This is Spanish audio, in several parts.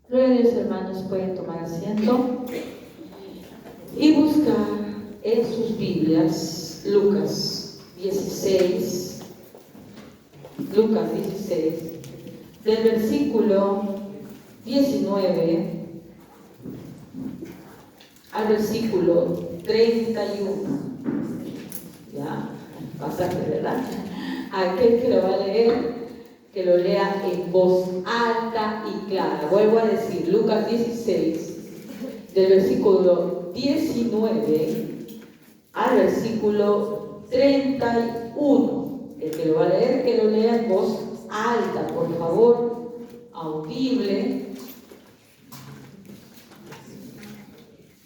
Gloria a Dios, hermanos, pueden tomar asiento y buscar en sus Biblias Lucas 16, del versículo 19 al versículo 31. Ya, pasaje, ¿verdad? Aquel que lo va a leer, que lo lea en voz alta y clara. Vuelvo a decir, Lucas 16, del versículo 19 al versículo 31. El que lo va a leer, que lo lea en voz alta, por favor, audible.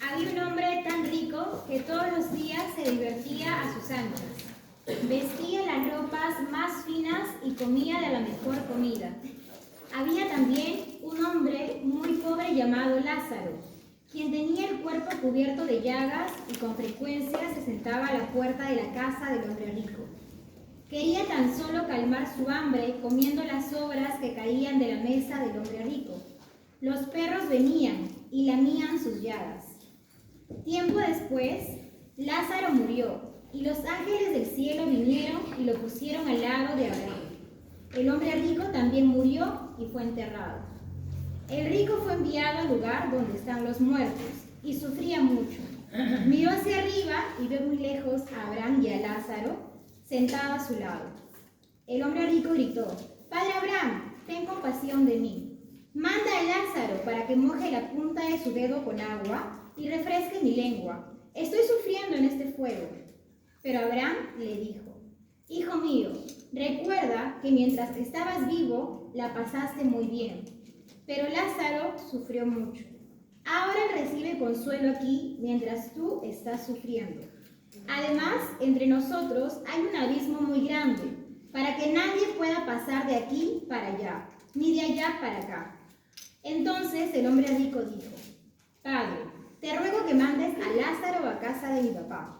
Había un hombre tan rico que todos los días se divertía a sus anchas. Vestía las ropas más finas y comía de la mejor comida. Había también un hombre muy pobre llamado Lázaro, quien tenía el cuerpo cubierto de llagas y con frecuencia se sentaba a la puerta de la casa del hombre rico. Quería tan solo calmar su hambre comiendo las sobras que caían de la mesa del hombre rico. Los perros venían y lamían sus llagas. Tiempo después, Lázaro murió, y los ángeles del cielo vinieron y lo pusieron al lado de Abraham. El hombre rico también murió y fue enterrado. El rico fue enviado al lugar donde están los muertos, y sufría mucho. Miró hacia arriba y vio muy lejos a Abraham y a Lázaro sentados a su lado. El hombre rico gritó: «Padre Abraham, ten compasión de mí. Manda a Lázaro para que moje la punta de su dedo con agua y refresque mi lengua. Estoy sufriendo en este fuego». Pero Abraham le dijo: «Hijo mío, recuerda que mientras estabas vivo la pasaste muy bien, pero Lázaro sufrió mucho. Ahora él recibe consuelo aquí mientras tú estás sufriendo. Además, entre nosotros hay un abismo muy grande, para que nadie pueda pasar de aquí para allá, ni de allá para acá». Entonces el hombre rico dijo: «Padre, te ruego que mandes a Lázaro a casa de mi papá.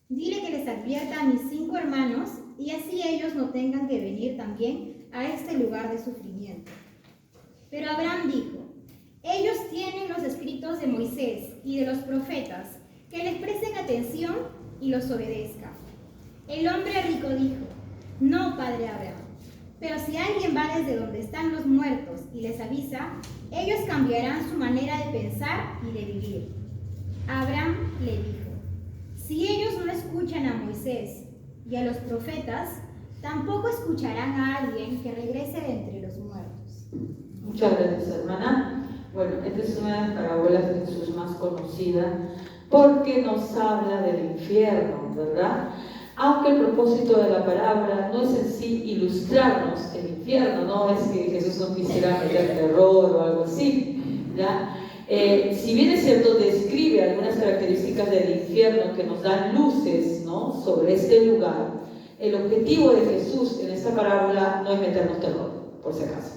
Dile que les advierta a mis 5 hermanos, y así ellos no tengan que venir también a este lugar de sufrimiento». Pero Abraham dijo: «Ellos tienen los escritos de Moisés y de los profetas, que les presten atención y los obedezcan». El hombre rico dijo: «No, padre Abraham, pero si alguien va desde donde están los muertos y les avisa, ellos cambiarán su manera de pensar y de vivir». Abraham le dijo: «Si ellos no escuchan a Moisés y a los profetas, tampoco escucharán a alguien que regrese de entre los muertos». Muchas gracias, hermana. Bueno, esta es una de las parábolas de Jesús más conocida porque nos habla del infierno, ¿verdad? Aunque el propósito de la parábola no es en sí ilustrarnos el infierno, no es que Jesús nos quisiera meter terror o algo así, ¿ya? Si bien es cierto, describe algunas características del infierno que nos dan luces, ¿no?, sobre este lugar, el objetivo de Jesús en esta parábola no es meternos terror, por si acaso.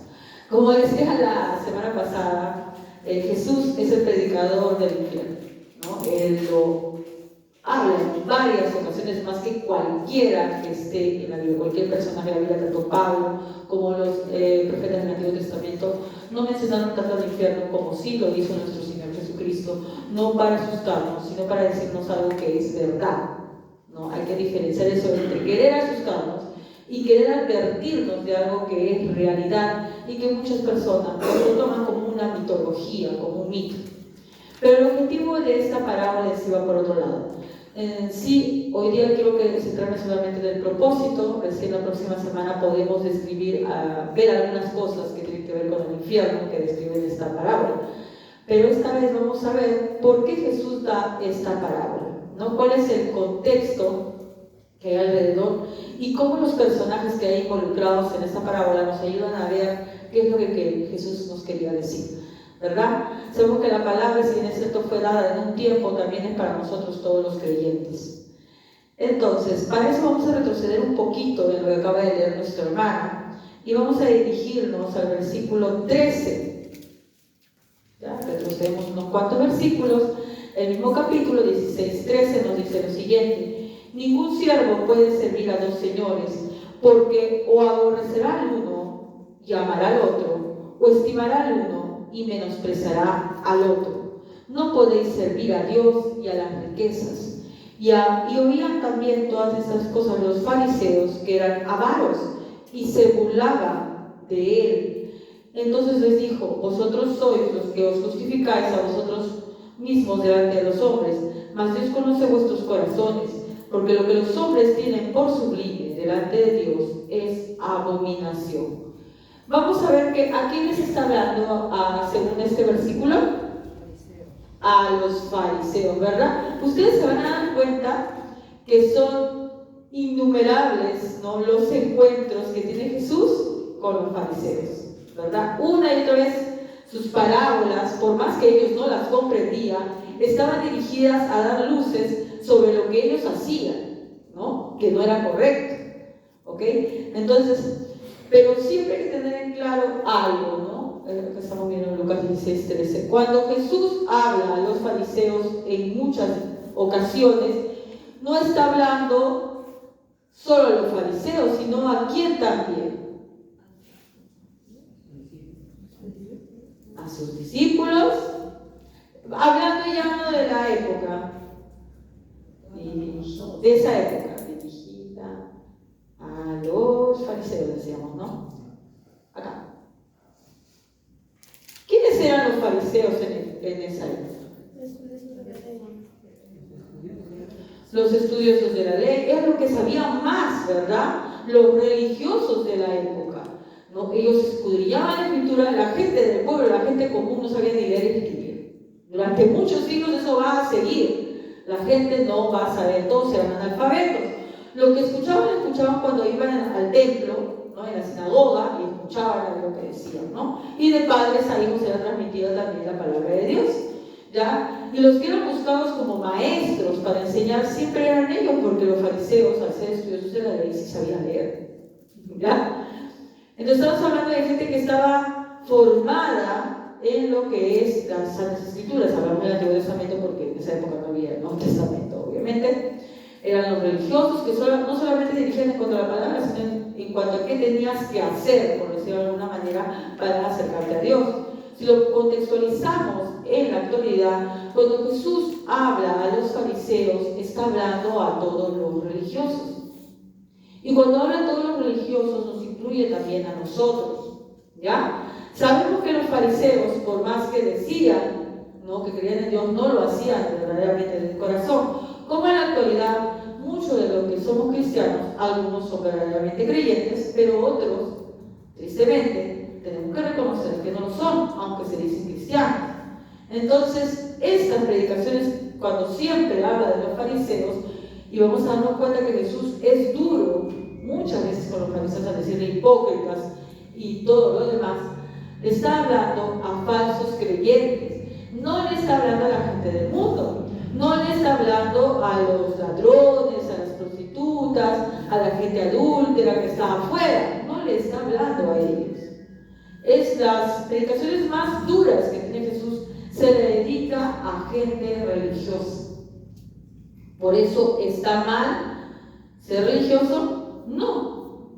Como decía la semana pasada, Jesús es el predicador del infierno, ¿no? Él lo habla en varias ocasiones, más que cualquiera que esté en la Biblia, cualquier personaje de la Biblia, tanto Pablo como los profetas del Antiguo Testamento, no mencionaron tanto el infierno como sí lo hizo nuestro Señor Jesucristo, no para asustarnos, sino para decirnos algo que es verdad, ¿no? Hay que diferenciar eso entre querer asustarnos y querer advertirnos de algo que es realidad y que muchas personas lo toman como una mitología, como un mito. Pero el objetivo de esta parábola se va por otro lado. Sí, hoy día quiero que centrarme solamente en el propósito. Recién la próxima semana podemos ver algunas cosas que tienen que ver con el infierno que describe esta parábola. Pero esta vez vamos a ver por qué Jesús da esta parábola, ¿no? ¿Cuál es el contexto que hay alrededor y cómo los personajes que hay involucrados en esta parábola nos ayudan a ver qué es lo que Jesús nos quería decir, ¿verdad? Sabemos que la palabra, si bien es cierto, fue dada en un tiempo, también es para nosotros todos los creyentes. Entonces, para eso vamos a retroceder un poquito en lo que acaba de leer nuestro hermano y vamos a dirigirnos al versículo 13. Ya, retrocedemos unos cuantos versículos. El mismo capítulo 16:13 nos dice lo siguiente: «Ningún siervo puede servir a 2 señores, porque o aborrecerá al uno y amará al otro, o estimará al uno y menospreciará al otro. No podéis servir a Dios y a las riquezas. Y oían también todas estas cosas los fariseos, que eran avaros, y se burlaban de él. Entonces les dijo: vosotros sois los que os justificáis a vosotros mismos delante de los hombres, mas Dios conoce vuestros corazones, porque lo que los hombres tienen por sublime delante de Dios es abominación. Vamos a ver que a quién les está hablando según este versículo. A los fariseos, ¿verdad? Ustedes se van a dar cuenta que son innumerables, ¿no?, los encuentros que tiene Jesús con los fariseos, ¿verdad? Una y otra vez sus parábolas, por más que ellos no las comprendían, estaban dirigidas a dar luces sobre lo que ellos hacían, ¿no?, que no era correcto, ¿ok? Entonces, pero siempre hay que tener en claro algo, ¿no? Que estamos viendo en Lucas 16:13. Cuando Jesús habla a los fariseos en muchas ocasiones, no está hablando solo a los fariseos, sino a quién también. A sus discípulos, hablando ya no de la época, de esa época, dirigida a los fariseos, decíamos, ¿no? Acá. ¿Quiénes eran los fariseos en esa época? Los estudiosos de la ley, es lo que sabían más, ¿verdad? Los religiosos de la época, ¿no? Ellos escudriñaban la escritura, la gente del pueblo, la gente común no sabía ni leer y escribir. Durante muchos siglos eso va a seguir. La gente no va a saber, todos eran analfabetos. Lo que escuchaban cuando iban al templo, ¿no?, en la sinagoga, y escuchaban lo que decían, ¿no? Y de padres a hijos era transmitida también la palabra de Dios, ¿ya? Y los que eran buscados como maestros para enseñar siempre eran ellos, porque los fariseos, al ser estudiosos de la ley, sí sabían leer, ¿ya? Entonces estamos hablando de gente que estaba formada en lo que es las Santas Escrituras. Hablamos del Antiguo Testamento porque en esa época no había el Nuevo Testamento, obviamente. Eran los religiosos que no solamente dirigían en cuanto a la palabra, sino en cuanto a qué tenías que hacer, por decirlo de alguna manera, para acercarte a Dios. Si lo contextualizamos en la actualidad, cuando Jesús habla a los fariseos, está hablando a todos los religiosos. Y cuando habla a todos los religiosos, nos incluye también a nosotros, ¿ya? Sabemos que los fariseos, por más que decían, ¿no?, que creían en Dios, no lo hacían verdaderamente del corazón. Como en la actualidad, muchos de los que somos cristianos, algunos son verdaderamente creyentes, pero otros, tristemente, tenemos que reconocer que no lo son, aunque se dicen cristianos. Entonces, estas predicaciones, cuando siempre habla de los fariseos, y vamos a darnos cuenta que Jesús es duro muchas veces con los fariseos, al decirle hipócritas y todo lo demás, le está hablando a falsos creyentes, no le está hablando a la gente del mundo. No le está hablando a los ladrones, a las prostitutas, a la gente adúltera que está afuera. No le está hablando a ellos. Es las predicaciones más duras que tiene Jesús, se le dedica a gente religiosa. Por eso está mal ser religioso, no,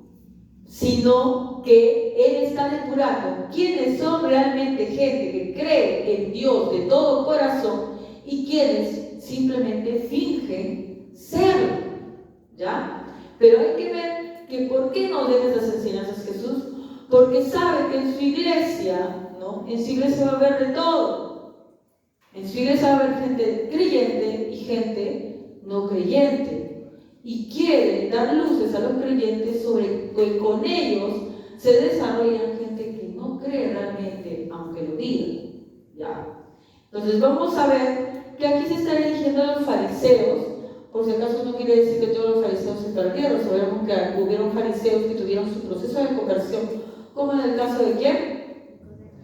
sino que Él está depurando quiénes son realmente gente que cree en Dios de todo corazón y quienes simplemente fingen serlo, ¿ya? Pero hay que ver que ¿por qué no debe estas enseñanzas Jesús? Porque sabe que en su iglesia, ¿no?, en su iglesia va a haber de todo. En su iglesia va a haber gente creyente y gente no creyente. Y quiere dar luces a los creyentes sobre que con ellos se desarrollan gente que no cree realmente, aunque lo diga, ¿ya? Entonces vamos a ver que aquí se está dirigiendo a los fariseos. Por si acaso no quiere decir que todos los fariseos se perdieron. Sabemos que hubieron fariseos que tuvieron su proceso de conversión, como en el caso de ¿quién?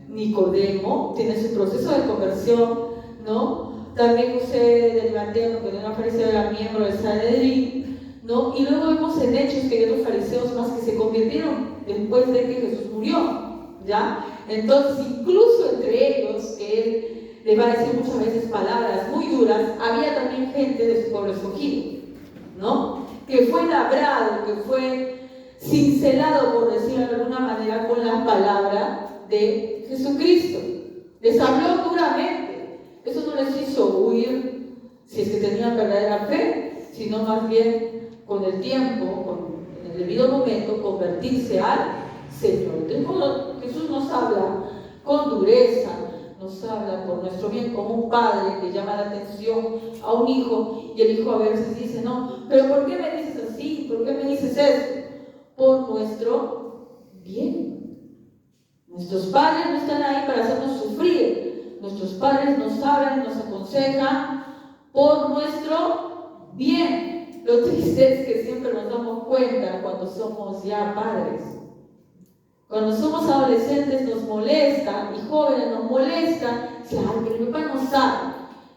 Nicodemo, tiene su proceso de conversión, ¿no? También usted del Mateo, que era fariseo, era miembro del Sanedrín, ¿no? Y luego vemos en Hechos que hay otros fariseos más que se convirtieron después de que Jesús murió, ¿ya? Entonces, incluso entre ellos, que él les va a decir muchas veces palabras muy duras, había también gente de su pueblo escogido, ¿no?, que fue labrado, que fue cincelado, por decirlo de alguna manera, con la palabra de Jesucristo, Les habló duramente. Eso no les hizo huir, si es que tenían verdadera fe, sino más bien con el tiempo, en el debido momento, convertirse al Señor. Entonces, cuando Jesús nos habla con dureza, nos habla por nuestro bien, como un padre que llama la atención a un hijo, y el hijo a veces dice: no, pero ¿por qué me dices así? ¿Por qué me dices esto? Por nuestro bien. Nuestros padres no están ahí para hacernos sufrir. Nuestros padres nos hablan, nos aconsejan por nuestro bien. Lo triste es que siempre nos damos cuenta cuando somos ya padres. Cuando somos adolescentes nos molesta, y jóvenes nos molesta, ay, pero mi papá no sabe.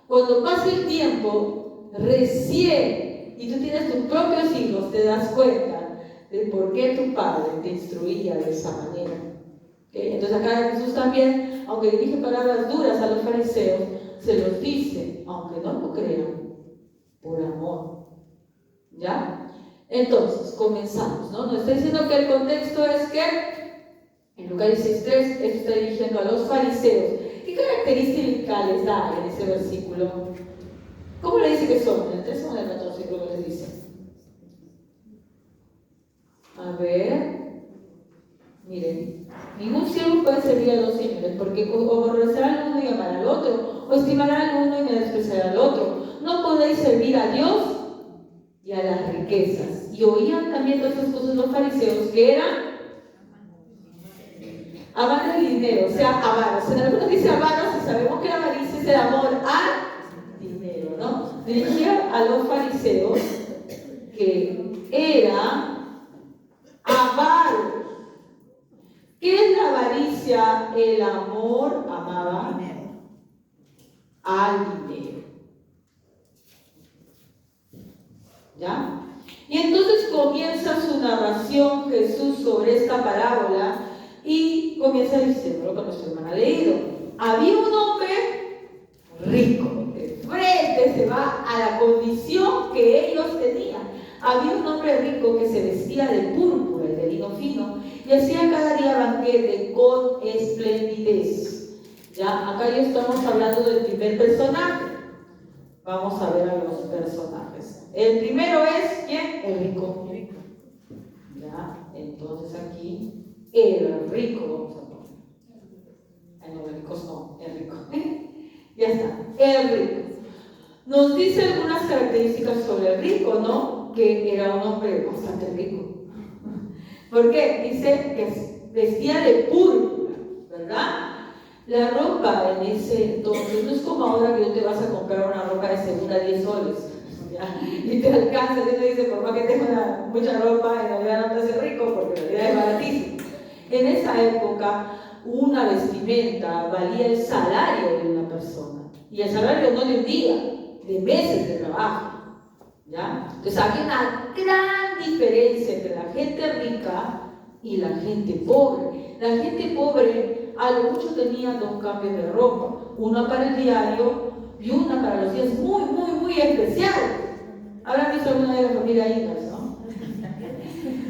Cuando pasa el tiempo, recién, y tú tienes tus propios hijos, te das cuenta de por qué tu padre te instruía de esa manera. ¿Okay? Entonces acá Jesús también, aunque dirige palabras duras a los fariseos, se los dice, aunque no lo crean, por amor. ¿Ya? Entonces, comenzamos, ¿no? Nos está diciendo que el contexto es que en Lucas 16:3, esto está dirigiendo a los fariseos. ¿Qué características les da en ese versículo? ¿Cómo le dice que son? ¿En el 3 o en el 14? Creo que les dice. A ver. Miren. Ningún siervo puede servir a dos señores, porque o aborrecerá al uno y amará al otro, o estimará al uno y menospreciará al otro. No podéis servir a Dios y a las riquezas. Y oían también todas esas cosas los fariseos, que eran amantes del dinero, o sea, avaros. En algunos dice avaros, y sabemos que la avaricia es el amor al dinero, ¿no? Dirigía a los fariseos que eran avaros. ¿Qué es la avaricia? El amor, amaba al dinero. ¿Ya? Y entonces comienza su narración Jesús sobre esta parábola y comienza diciendo lo que nuestra hermana ha leído. Había un hombre rico. De frente se va a la condición que ellos tenían. Había un hombre rico que se vestía de púrpura y de lino fino y hacía cada día banquete con esplendidez. Ya, acá ya estamos hablando del primer personaje. Vamos a ver a los personajes. El primero es, ¿quién? El rico. Ya, entonces aquí, el rico, vamos a poner. Ay, no, el rico no, el rico. Ya está, el rico. Nos dice algunas características sobre el rico, ¿no? Que era un hombre bastante rico. ¿Por qué? Dice que vestía de púrpura, ¿verdad? La ropa en ese entonces no es como ahora que tú te vas a comprar una ropa de segunda a 10 soles, ¿ya? Y te alcanza, y te dice, por más que tenga mucha ropa, en realidad no te hace rico porque en realidad es baratísimo. En esa época, una vestimenta valía el salario de una persona, y el salario no de un día, de meses de trabajo. ¿Ya? Entonces había una gran diferencia entre la gente rica y la gente pobre. La gente pobre a lo mucho tenía 2 cambios de ropa, una para el diario y una para los días muy, muy, muy especiales. ¿Habrán visto alguna de la familia Ingas, no?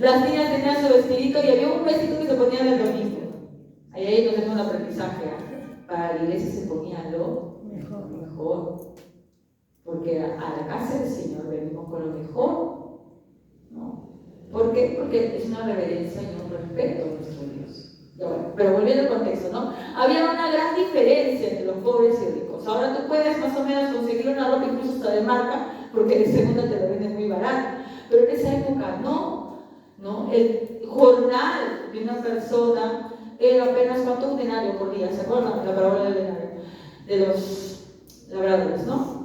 Las niñas tenían su vestidito y había un vestido que se ponían el domingo. Ahí nos deja un aprendizaje. Para la iglesia se ponía lo mejor. Porque a la casa del Señor venimos con lo mejor, ¿no? ¿Por qué? Porque es una reverencia y un respeto a nuestro Dios. Bueno, pero volviendo al contexto, ¿no? Había una gran diferencia entre los pobres y ricos. Ahora tú puedes más o menos conseguir una ropa incluso hasta de marca, porque de segunda te la venden muy barata. Pero en esa época no. El jornal de una persona era apenas ¿cuánto? Un denario por día. ¿Se acuerdan? La parábola del denario de los labradores, ¿no?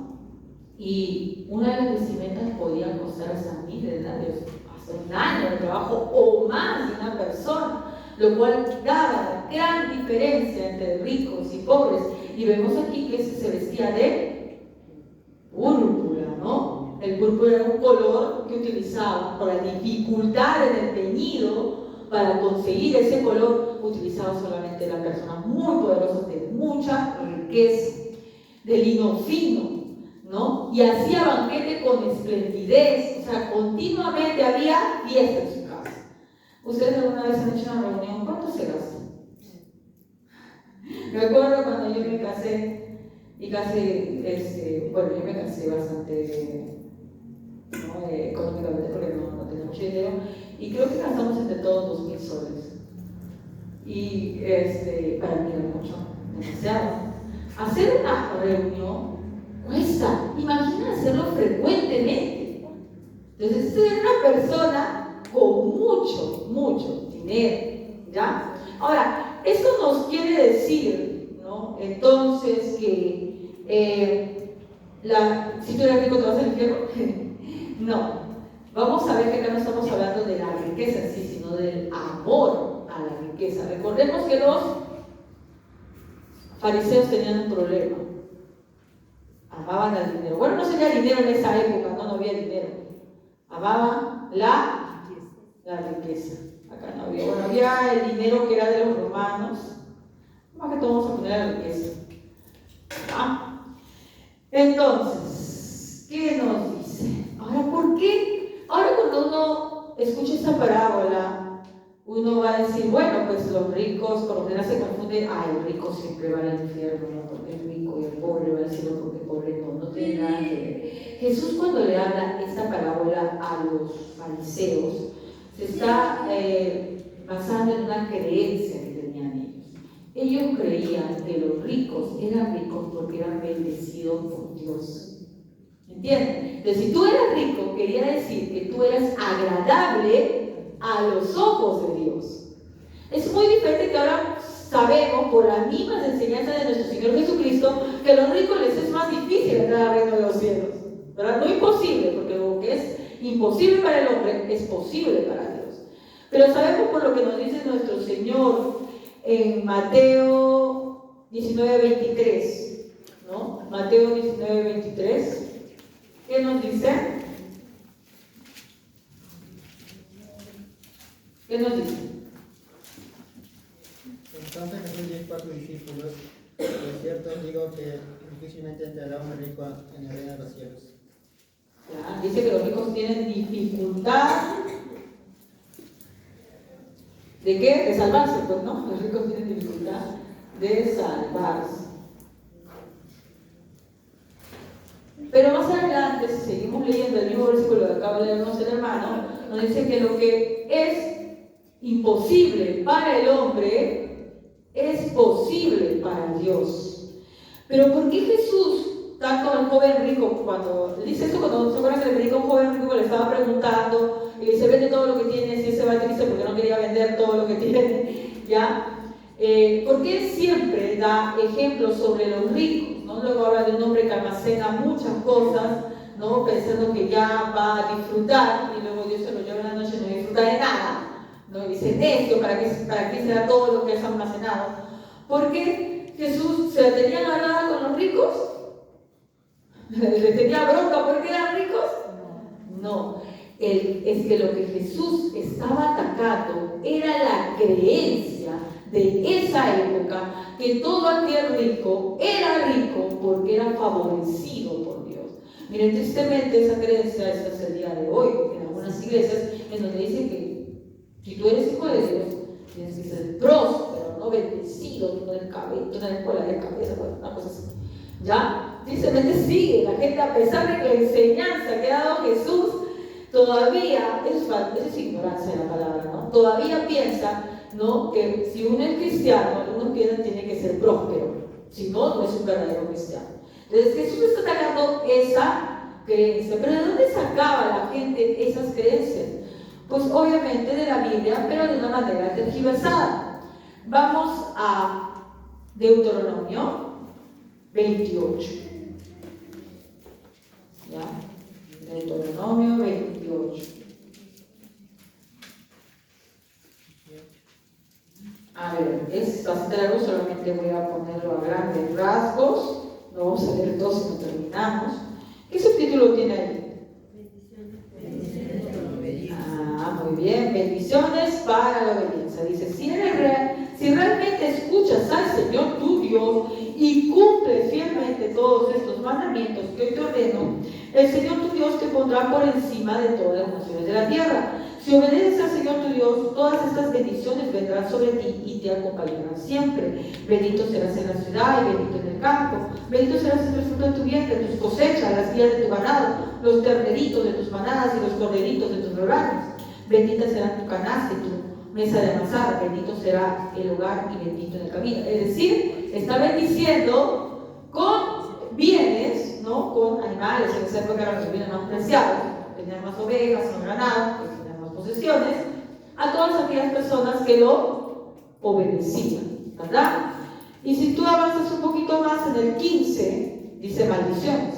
Y una de las vestimentas podía costar hasta 1000 denarios, hasta un año de trabajo o más de una persona, lo cual daba la gran diferencia entre ricos y pobres. Y vemos aquí que se vestía de púrpura, ¿no? El púrpura era un color que utilizaban por la dificultad en el teñido. Para conseguir ese color utilizaba solamente las personas muy poderosas de mucha riqueza, de lino fino, ¿no? Y hacía banquete con esplendidez, o sea, continuamente había fiesta en su casa. ¿Ustedes alguna vez han hecho una reunión? ¿Cuánto se gasta? Me acuerdo cuando yo me casé, y casi, bueno, yo me casé bastante, ¿no? Económicamente, porque no tenía mucho dinero, y creo que gastamos entre todos 2.000 soles. Y para mí era mucho, demasiado. Hacer una reunión cuesta, imagina hacerlo frecuentemente. Entonces, ser una persona con mucho dinero, ¿ya? Ahora, esto nos quiere decir, ¿no? Entonces, que si tú eres rico, ¿te vas al infierno? No. Vamos a ver que acá no estamos hablando de la riqueza en sí, sino del amor a la riqueza. Recordemos que los fariseos tenían un problema. Amaban al dinero. Bueno, no sería dinero en esa época, no había dinero. Amaban la riqueza. Acá no había. Bueno, había el dinero que era de los romanos. Más que todo vamos a poner la riqueza. ¿Ah? Entonces, ¿qué nos dice? Ahora, ¿por qué? Ahora cuando uno escucha esta parábola, uno va a decir, bueno, pues los ricos, por lo general se confunden, el rico siempre va al infierno, ¿no? Porque es rico, y el pobre va al cielo porque el pobre no tiene nada que ver. Jesús, cuando le habla esta parábola a los fariseos, se está basando en una creencia que tenían ellos. Ellos creían que los ricos eran ricos porque eran bendecidos por Dios. ¿Entienden? Entonces, si tú eras rico, quería decir que tú eras agradable a los ojos de Dios. Es muy diferente que ahora sabemos, por las mismas enseñanzas de nuestro Señor Jesucristo, que a los ricos les es más difícil entrar al reino de los cielos. ¿Verdad? No imposible, porque lo que es imposible para el hombre es posible para Dios. Pero sabemos por lo que nos dice nuestro Señor en Mateo 19:23, ¿no? Mateo 19:23. ¿Qué nos dice? ¿Qué nos dice? Entonces Jesús dijo a sus discípulos: de cierto os digo que difícilmente entrará un rico en el reino de los cielos. Ya, dice que los ricos tienen dificultad. ¿De qué? De salvarse, pues, ¿no? Los ricos tienen dificultad de salvarse. Pero más adelante, si seguimos leyendo el mismo versículo que acaba de leernos el hermano, nos dice que lo que es imposible para el hombre es posible para Dios. Pero ¿por qué Jesús, tanto al joven rico, cuando dice eso, cuando se acuerdan que le predica a un joven rico que le estaba preguntando y le dice, vende todo lo que tienes, y ese va triste porque no quería vender todo lo que tiene, ¿ya? ¿Por qué siempre da ejemplos sobre los ricos? ¿No? Luego habla de un hombre que almacena muchas cosas, ¿no? Pensando que ya va a disfrutar, y luego Dios se lo lleva en la noche y no disfruta de nada, ¿no? Y dice, necio, ¿para qué será todo lo que has almacenado? ¿Por qué Jesús se la tenía agarrada con los ricos? ¿Le tenía bronca porque eran ricos? No. Es que lo que Jesús estaba atacando era la creencia de esa época, que todo aquel rico era rico porque era favorecido por Dios. Miren, tristemente esa creencia está hasta el día de hoy en algunas iglesias, en donde dicen que si tú eres hijo de Dios, tienes que ser próspero, no bendecido, tú no eres cabeza, tú no eres cola de cabeza, una cosa así. ¿Ya? Tristemente sigue la gente, a pesar de que la enseñanza que ha dado Jesús, todavía, eso es ignorancia de la palabra, ¿no? Todavía piensa, ¿no?, que si uno es cristiano, uno tiene que ser próspero, si no, no es un verdadero cristiano. Entonces Jesús está atacando esa creencia. ¿Pero de dónde sacaba la gente esas creencias? Pues obviamente de la Biblia, pero de una manera tergiversada. Vamos a Deuteronomio 28. ¿Ya? Deuteronomio 28. A ver, es bastante largo, solamente voy a ponerlo a grandes rasgos. No vamos a leer todo si no terminamos. ¿Qué subtítulo tiene ahí? Muy bien. Bendiciones para la obediencia. Dice, si realmente escuchas al Señor tu Dios y cumples fielmente todos estos mandamientos que hoy te ordeno, el Señor tu Dios te pondrá por encima de todas las naciones de la tierra. Si obedeces al Señor tu Dios, todas estas bendiciones vendrán sobre ti y te acompañarán siempre. Bendito serás en la ciudad y bendito en el campo. Bendito serás en el fruto de tu vientre, tus cosechas, las vías de tu ganado, los terneritos de tus manadas y los corderitos de tus rebaños. Bendita será tu canasta y tu mesa de amasar. Bendito será el hogar y bendito en el camino. Es decir, está bendiciendo con bienes, ¿no? Con animales. En esa época eran los bienes más preciados. Tenían más ovejas, más ganado, tenían más posesiones. A todas aquellas personas que lo obedecían, ¿verdad? Y si tú avanzas un poquito más en el 15, dice maldiciones.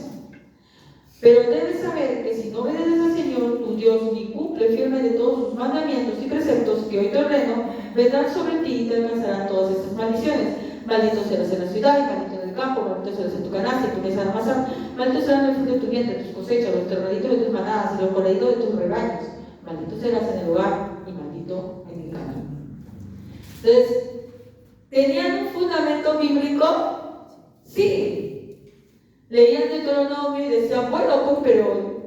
Pero debes saber que si no obedeces al Señor, tu Dios, ni cumple firme de todos sus mandamientos y preceptos que hoy te ordeno, vendrán sobre ti y te alcanzarán todas estas maldiciones. Maldito serás en la ciudad y maldito en el campo, maldito serás en tu canasta y tu mesa de amasar, maldito será en el fruto de tu vientre, tus cosechas, los terneritos de tus manadas y los corderitos de tus rebaños. Maldito serás en el hogar y maldito en el camino. Entonces, ¿tenían un fundamento bíblico? Sí. Leían Deuteronomio y decían, bueno, pues, pero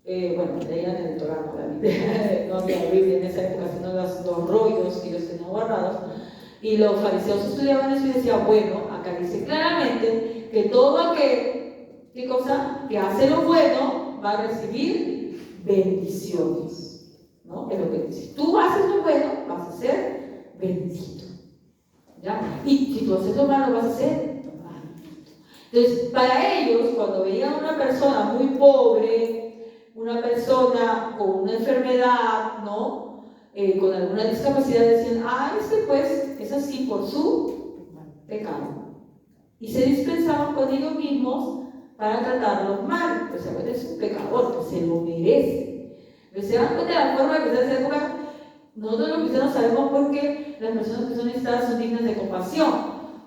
leían el Torah, no la Biblia, no había Biblia en esa época, sino los rollos que ellos tenían guardados. Y los fariseos estudiaban eso y decían, bueno, acá dice claramente que todo aquel, ¿qué cosa? Que hace lo bueno va a recibir bendiciones, ¿no? Es lo que dice. Tú haces lo bueno, vas a ser bendito, ¿ya? Y si tú haces lo malo, vas a ser maldito. Entonces, para ellos, cuando veían a una persona muy pobre, una persona con una enfermedad, ¿no? Con alguna discapacidad, decían, pues es así por su pecado. Y se dispensaban con ellos mismos para tratarlos mal. Pues es un pecador, que se lo merece. Pero se dan cuenta de la forma que en esa época, nosotros los cristianos sabemos por qué las personas que son necesitadas son dignas de compasión.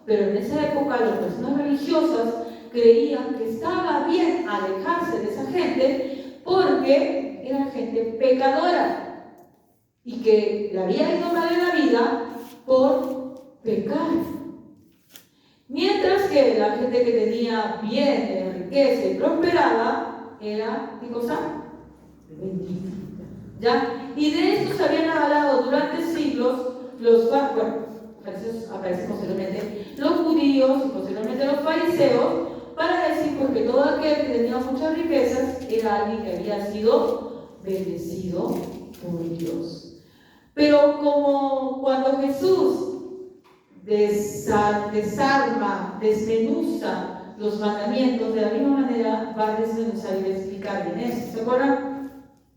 Pero en esa época las personas religiosas creían que estaba bien alejarse de esa gente porque era gente pecadora. Y que le había ido mal en la vida por pecar. Mientras que la gente que tenía bienes, riqueza y prosperaba, era, ¿qué cosa? Bendita. ¿Ya? Y de esto se habían avalado durante siglos los aparecen posteriormente los judíos y posteriormente los fariseos, para decir pues, que todo aquel que tenía muchas riquezas era alguien que había sido bendecido por Dios. Pero como cuando Jesús desarma, desmenuza los mandamientos, de la misma manera va a desmenuzar y explicar bien eso. ¿Se acuerdan?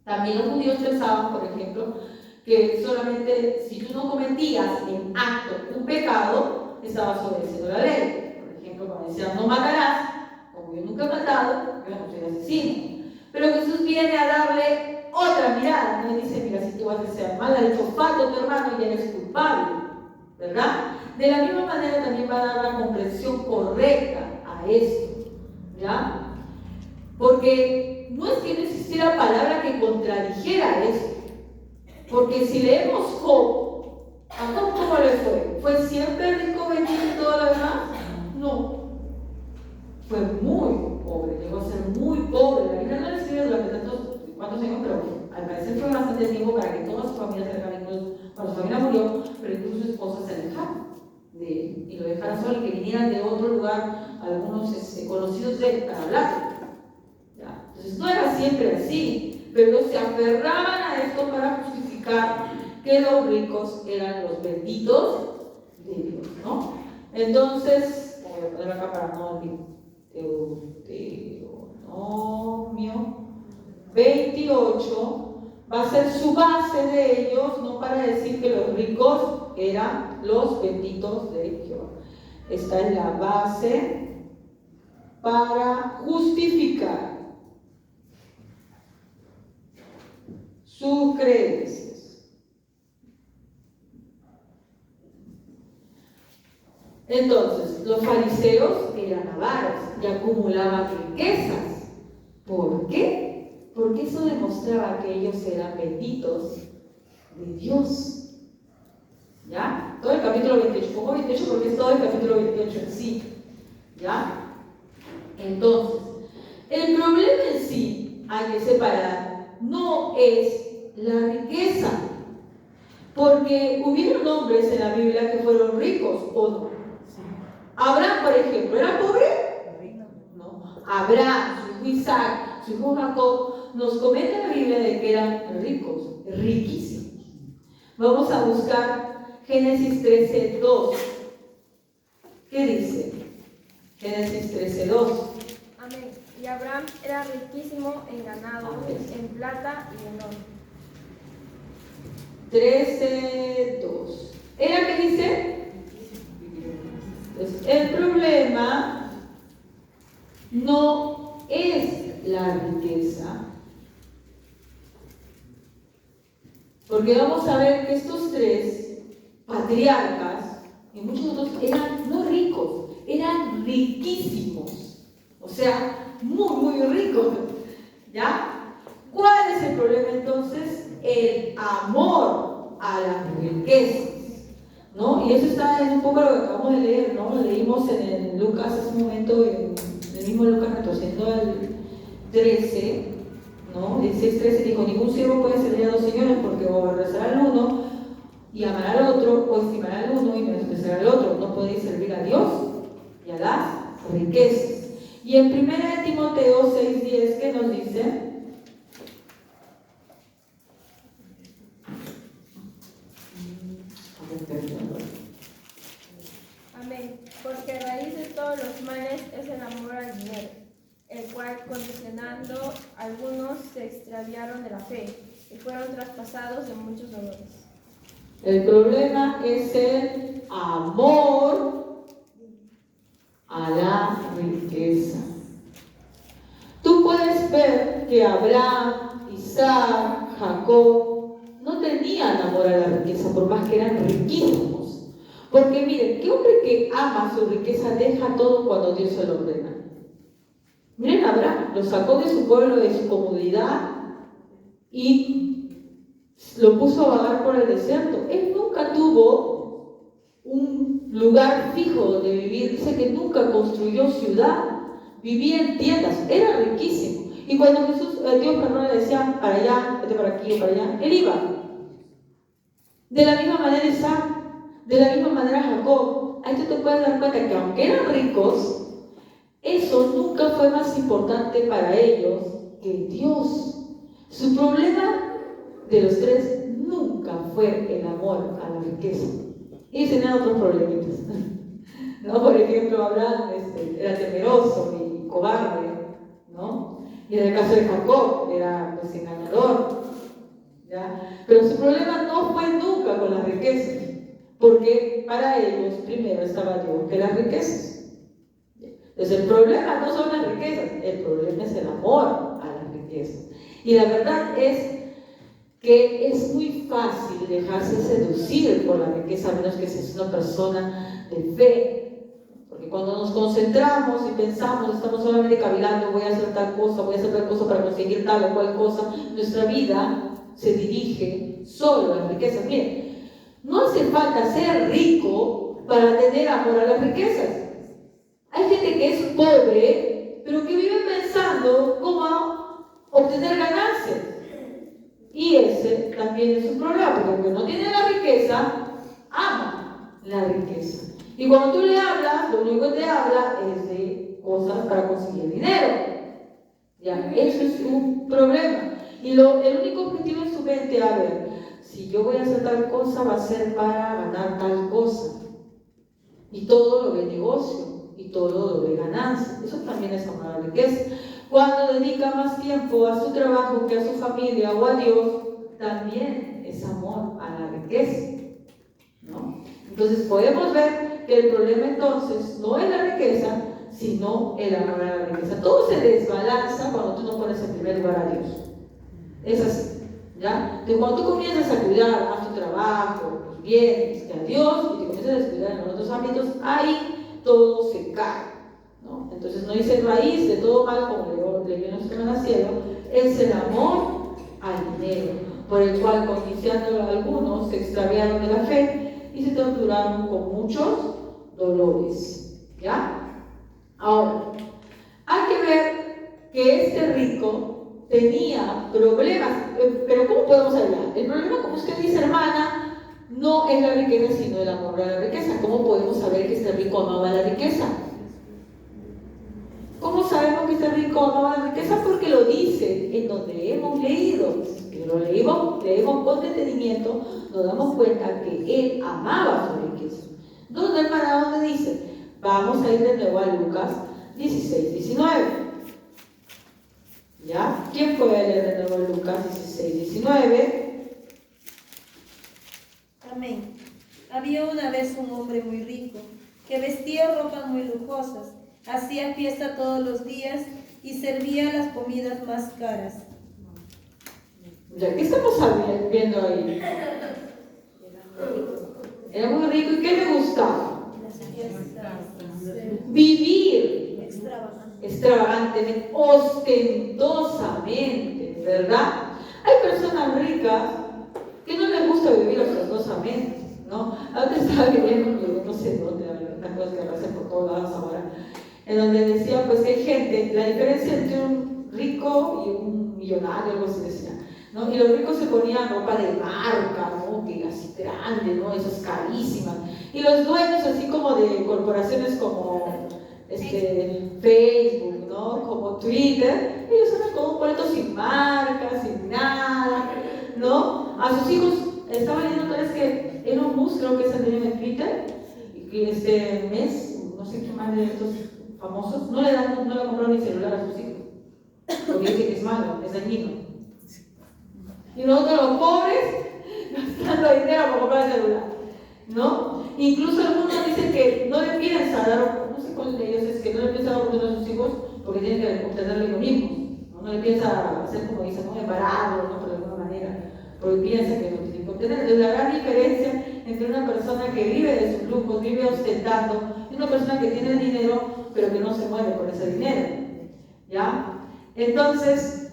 También los judíos pensaban, por ejemplo, que solamente si tú no cometías en acto un pecado, estabas obedeciendo la ley. Por ejemplo, cuando decían no matarás, como yo nunca he matado, yo no soy asesino. Pero Jesús viene a darle otra mirada, no dice, mira, si tú vas a ser mal, ha dicho, falta tu hermano y eres culpable, ¿verdad? De la misma manera también va a dar la comprensión correcta a esto, ¿ya? Porque no es que no existiera palabra que contradijera esto, porque si leemos Job, ¿a Job cómo le fue? ¿Fue siempre rico, bendito y todo lo demás? No. Fue muy pobre, llegó a ser muy pobre. La Biblia no le escribe durante cuántos años, pero al parecer fue bastante tiempo para que toda su familia se alejara. Cuando su familia murió, pero incluso su esposa se alejara de él y lo dejara solo y que vinieran de otro lugar algunos conocidos de él para hablar. ¿Ya? Entonces no era siempre así, pero se aferraban a esto para justificar que los ricos eran los benditos de Dios, ¿no? Entonces, voy a poner acá para no olvidar. Deuteronomio 28 va a ser su base de ellos, no para decir que los ricos eran los benditos de Jehová. Esta es la base para justificar sus creencias. Entonces, los fariseos eran avaros y acumulaban riquezas. ¿Por qué? Porque eso demostraba que ellos eran benditos de Dios. ¿Ya? Todo el capítulo 28. Pongo 28 porque es todo el capítulo 28 en sí. ¿Ya? Entonces, el problema en sí, hay que separar, no es la riqueza. Porque hubieron hombres en la Biblia que fueron ricos, ¿o no? Abraham, por ejemplo, ¿era pobre? No. Abraham, su hijo Isaac, su hijo Jacob, nos comenta la Biblia de que eran ricos, riquísimos. Vamos a buscar Génesis 13:2. ¿Qué dice? Génesis 13:2. Amén. Y Abraham era riquísimo en ganado, en plata y en oro. 13:2. ¿Era qué dice? Entonces, el problema no es la riqueza, porque vamos a ver que estos tres patriarcas y muchos otros eran no ricos, eran riquísimos, o sea, muy ricos, ¿ya? ¿Cuál es el problema entonces? El amor a las riquezas, ¿no? Y eso está en un poco lo que acabamos de leer, ¿no? Lo leímos en Lucas hace un momento, en el mismo Lucas, retrocediendo al 13, ¿no? 16:13 dijo: ningún siervo puede servir a dos señores, porque o aborrecerá al uno y amará al otro, o estimará al uno y menospreciará al otro. No podéis servir a Dios y a las riquezas. Y en 1 Timoteo 6:10, ¿qué nos dice? Amén. Porque raíz de todos los males es el amor al dinero, el cual, condicionando algunos, se extraviaron de la fe y fueron traspasados de muchos dolores. El problema es el amor a la riqueza. Tú puedes ver que Abraham, Isaac, Jacob no tenían amor a la riqueza, por más que eran riquísimos. Porque miren, ¿qué hombre que ama su riqueza deja todo cuando Dios se lo ordena? Miren, Abraham lo sacó de su pueblo, de su comodidad, y lo puso a vagar por el desierto. Él nunca tuvo un lugar fijo donde vivir. Dice que nunca construyó ciudad, vivía en tiendas, era riquísimo. Y cuando Dios le decía para allá, vete para aquí o para allá, él iba. De la misma manera Isaac, de la misma manera Jacob. Ahí tú te puedes dar cuenta que aunque eran ricos, eso nunca fue más importante para ellos que Dios. Su problema de los tres nunca fue el amor a la riqueza. Ellos tenían otros problemitas, ¿no? Por ejemplo, Abraham era temeroso y cobarde, ¿no? Y en el caso de Jacob era pues engañador, ¿ya? Pero su problema no fue nunca con las riquezas, porque para ellos primero estaba Dios que las riquezas. Entonces el problema no son las riquezas, el problema es el amor a las riquezas. Y la verdad es que es muy fácil dejarse seducir por la riqueza, a menos que seas una persona de fe. Porque cuando nos concentramos y pensamos, estamos solamente cavilando, voy a hacer tal cosa para conseguir tal o cual cosa, nuestra vida se dirige solo a las riquezas. Miren, no hace falta ser rico para tener amor a las riquezas. Hay gente que es pobre, pero que vive pensando cómo obtener ganancias. Y ese también es un problema, porque aunque no tiene la riqueza, ama la riqueza. Y cuando tú le hablas, lo único que te habla es de cosas para conseguir dinero. Ya, eso es un problema. Y el único objetivo en su mente, a ver, si yo voy a hacer tal cosa, va a ser para ganar tal cosa. Y todo lo ve negocio, y todo lo ve ganancia. Eso también es amar la riqueza. Cuando dedica más tiempo a su trabajo que a su familia o a Dios, también es amor a la riqueza, ¿no? Entonces podemos ver que el problema entonces no es la riqueza, sino el amor a la riqueza. Todo se desbalanza cuando tú no pones en primer lugar a Dios. Es así, ¿ya? Entonces cuando tú comienzas a cuidar más tu trabajo, tus bienes, que a Dios, y te comienzas a descuidar en otros ámbitos, ahí todo se cae, ¿no? Entonces no dice raíz de todo mal, como leyó nuestro hermano Cielo, es el amor al dinero, por el cual, conquistándolo algunos, se extraviaron de la fe y se torturaron con muchos dolores, ¿ya? Ahora, hay que ver que este rico tenía problemas, pero ¿cómo podemos saber? problema, como usted dice, hermana, no es la riqueza, sino el amor a la riqueza. ¿Cómo podemos saber que este rico amaba la riqueza? ¿Cómo sabemos que este rico amaba la riqueza? Porque lo dice en donde hemos leído. Que lo leemos con detenimiento, nos damos cuenta que él amaba su riqueza. ¿Dónde, hermana? ¿Dónde dice? Vamos a ir de nuevo a Lucas 16, 19. ¿Ya? ¿Quién puede leer de nuevo Lucas 16, 19? Amén. Había una vez un hombre muy rico que vestía ropas muy lujosas, hacía fiesta todos los días y servía las comidas más caras. Ya, ¿qué estamos viendo ahí? Era muy rico. ¿Y qué le gustaba? Vivir extravagantemente, ostentosamente, ¿verdad? Hay personas ricas que no les gusta vivir ostentosamente, ¿no? Ahora estaba viviendo, no sé dónde, una cosa que hacen por todos lados ahora, en donde decía pues que hay gente, la diferencia entre un rico y un millonario, algo así decía, ¿no? Y los ricos se ponían ropa de marca, ¿no? Que así grande, ¿no? Esas carísimas. Y los dueños así como de corporaciones como Facebook, ¿no? Como Twitter, ellos andan con un boleto sin marca, sin nada, ¿no? A sus hijos, estaba leyendo otra vez que Elon Musk, creo que es el dueño de Twitter, y que este mes, no sé qué más de estos famosos, no le compraron ni celular a sus hijos, porque dice que es malo, es dañino. Y nosotros los pobres gastando dinero para comprar el celular, ¿no? Incluso algunos dicen que no le piensa dar, no sé cuál de ellos es, que no le piensa dar oportunidad a sus hijos porque tienen que obtenerle lo mismo, ¿no? No le piensa hacer como dicen, ¿no? Embararlo, ¿no? Por alguna manera, porque piensa que lo tienen que obtener. Entonces la gran diferencia entre una persona que vive de sus lujos, vive ostentando, y una persona que tiene dinero pero que no se mueve por ese dinero, ¿ya? Entonces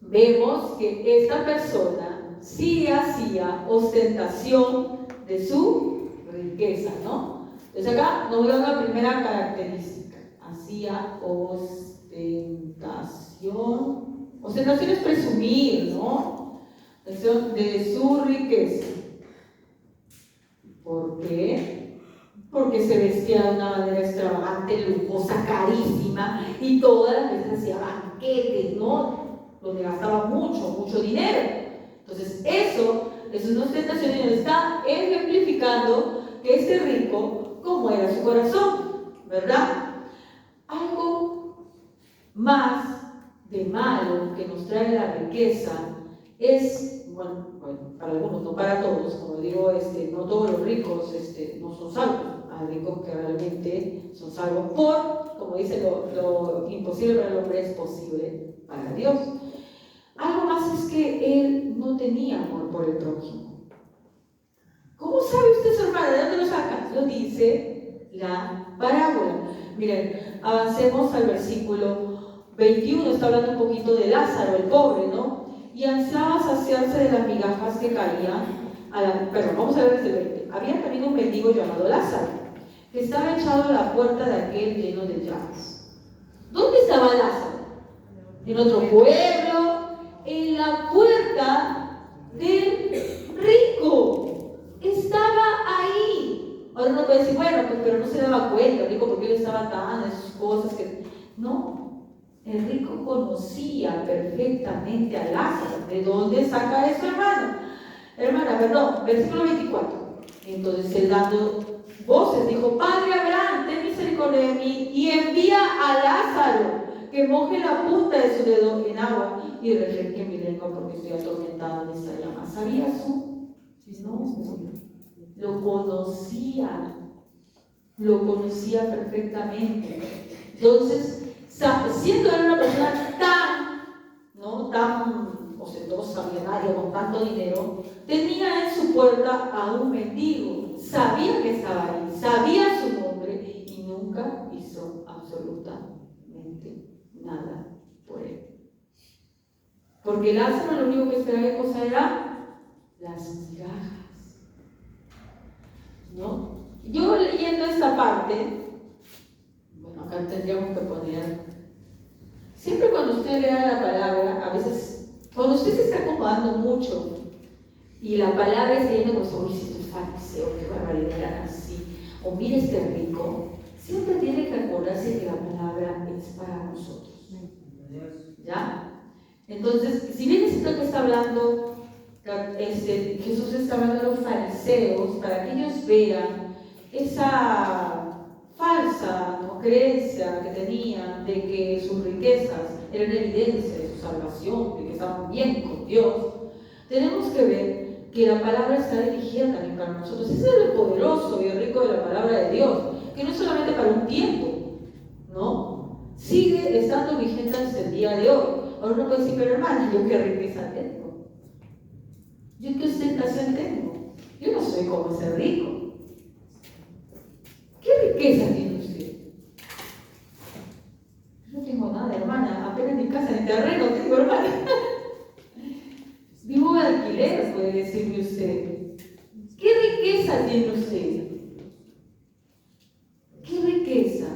vemos que esta persona sí hacía ostentación de su riqueza, ¿no? Entonces acá nos da la primera característica. Hacía ostentación. Ostentación es presumir, ¿no? De su riqueza. ¿Por qué? Porque se vestía de una manera extravagante, lujosa, carísima, y todas las veces hacía banquetes, ¿no? Donde gastaba mucho dinero. Entonces eso es una ostentación y nos está ejemplificando que este rico, cómo era su corazón, ¿verdad? Algo más de malo que nos trae la riqueza es, bueno, para algunos, no para todos, como digo, no todos los ricos no son salvos. Hay ricos que realmente son salvos como dice, lo imposible para el hombre es posible para Dios. Algo más es que él no tenía amor por el prójimo. ¿Cómo sabe usted, su hermana? ¿De dónde lo saca? Lo dice la parábola. Miren, avancemos al versículo 21, está hablando un poquito de Lázaro, el pobre, ¿no? Y ansiaba saciarse de las migajas que caían perdón, vamos a ver desde el 20. Había también un mendigo llamado Lázaro, que estaba echado a la puerta de aquel lleno de llagas. ¿Dónde estaba Lázaro? En otro pueblo, en la puerta del rico. Estaba ahí. Ahora uno puede decir, bueno, pues, pero no se daba cuenta, el rico, porque él estaba tan en sus cosas que... No, el rico conocía perfectamente a Lázaro. ¿De dónde saca eso, hermana, perdón, versículo 24. Entonces él dando voces dijo, Padre Abraham, ten misericordia de mí y envía a Lázaro que moje la punta de su dedo en agua y refresque mi lengua porque estoy atormentada en esta llama. ¿Sabía eso? No, lo conocía perfectamente. Entonces, siendo él una persona tan ostentosa, millonaria, con tanto dinero, tenía en su puerta a un mendigo. Sabía que estaba ahí, sabía su nombre y nunca hizo absolutamente nada por él. Porque Lázaro lo único que esperaba, ¿qué cosa era? Las migajas, ¿no? Yo leyendo esta parte, bueno, acá tendríamos que poner, siempre cuando usted lea la palabra, a veces, cuando usted se está acomodando mucho Y la palabra está yendo como, uy, si estos fariseos, qué barbaridad, eran así. O mire este rico. Siempre tiene que acordarse que la palabra es para nosotros. ¿Ya? Entonces, si bien es esto que está hablando, Jesús está hablando a los fariseos para que ellos vean esa falsa creencia que tenían de que sus riquezas eran evidencia de su salvación, de que estaban bien con Dios. Tenemos que ver que la palabra está dirigida también para nosotros. Ese es lo poderoso y el rico de la palabra de Dios, que no es solamente para un tiempo, ¿no? Sigue estando vigente hasta el día de hoy. Ahora uno puede decir, pero hermana, ¿yo qué riqueza tengo? ¿Yo qué ostentación tengo? Yo no soy como ese rico. ¿Qué riqueza tiene usted? Yo no tengo nada, hermana. Apenas mi casa ni terreno tengo, hermana. Vivo de alquiler, puede decirme usted. ¿Qué riqueza tiene usted? ¿Qué riqueza?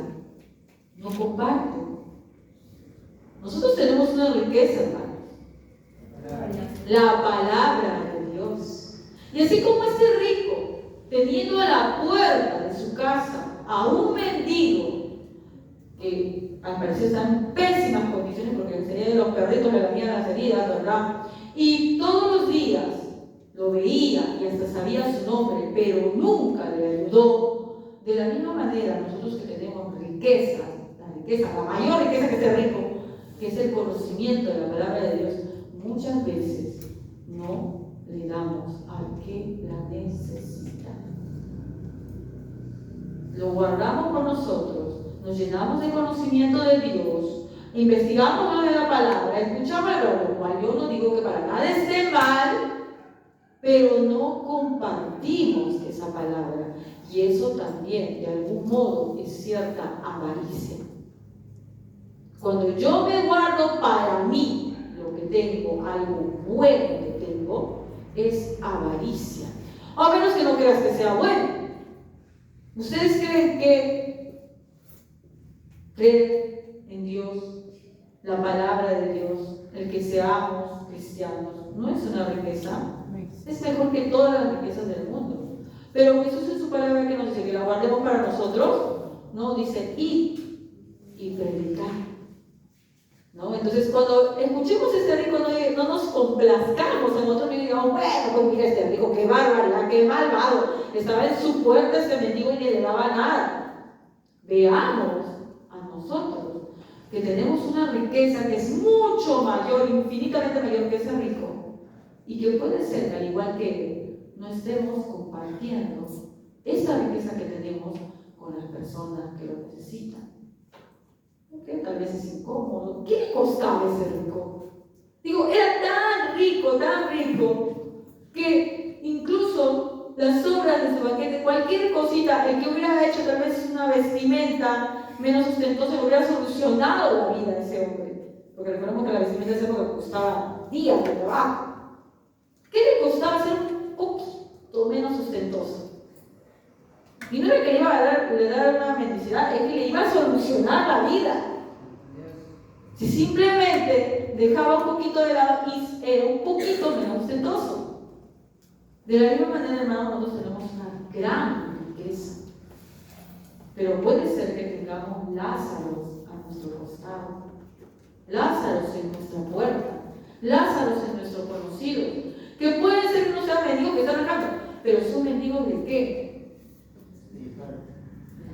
No comparto. Nosotros tenemos una riqueza, hermanos. La palabra de Dios. Y así como este rico, teniendo a la puerta de su casa a un mendigo, que al parecer está en pésimas condiciones porque sería de los perritos le lamían las heridas, ¿verdad? Y todos los días lo veía y hasta sabía su nombre, pero nunca le ayudó. De la misma manera, nosotros que tenemos riqueza, la mayor riqueza que este rico, que es el conocimiento de la palabra de Dios, muchas veces no le damos al que la necesita. Lo guardamos con nosotros, nos llenamos de conocimiento de Dios, investigamos más de la palabra, escuchamos lo cual yo no digo que para nada esté mal, pero no compartimos esa palabra. Y eso también, de algún modo, es cierta avaricia. Cuando yo me guardo para mí lo que tengo, algo bueno que tengo, es avaricia. A menos que no creas que sea bueno. ¿Ustedes creen que creer en Dios, la palabra de Dios, el que seamos cristianos, no es una riqueza? Es mejor que todas las riquezas del mundo. Pero Jesús en su palabra que nos dice que la guardemos para nosotros, no dice id y predicar. ¿No? Entonces, cuando escuchemos a este rico, no nos complazcamos en otro y digamos, bueno, pues mira este rico, qué barbaridad, qué malvado. Estaba en su puerta este mendigo y ni le daba nada. Veamos a nosotros que tenemos una riqueza que es mucho mayor, infinitamente mayor que ese rico. Y que puede ser que al igual que no estemos compartiendo esa riqueza que tenemos con las personas que lo necesitan. Okay, tal vez es incómodo. ¿Qué le costaba ese rico? Digo, era tan rico, que incluso las sobras de su banquete, cualquier cosita, el que hubiera hecho tal vez una vestimenta menos ostentosa, hubiera solucionado la vida de ese hombre. Porque recordemos que la vestimenta de ese hombre costaba días de trabajo. ¿Qué le costaba ser un poquito menos ostentoso? Y no era que le iba a dar una mendicidad, es que le iba a solucionar la vida. Si simplemente dejaba un poquito de lado y era un poquito menos ostentoso. De la misma manera, hermanos, nosotros tenemos una gran riqueza. Pero puede ser que tengamos Lázaros a nuestro costado, Lázaros en nuestra puerta, Lázaros en nuestro conocido, que puede ser que no sean mendigos que están acá, pero son mendigos de qué?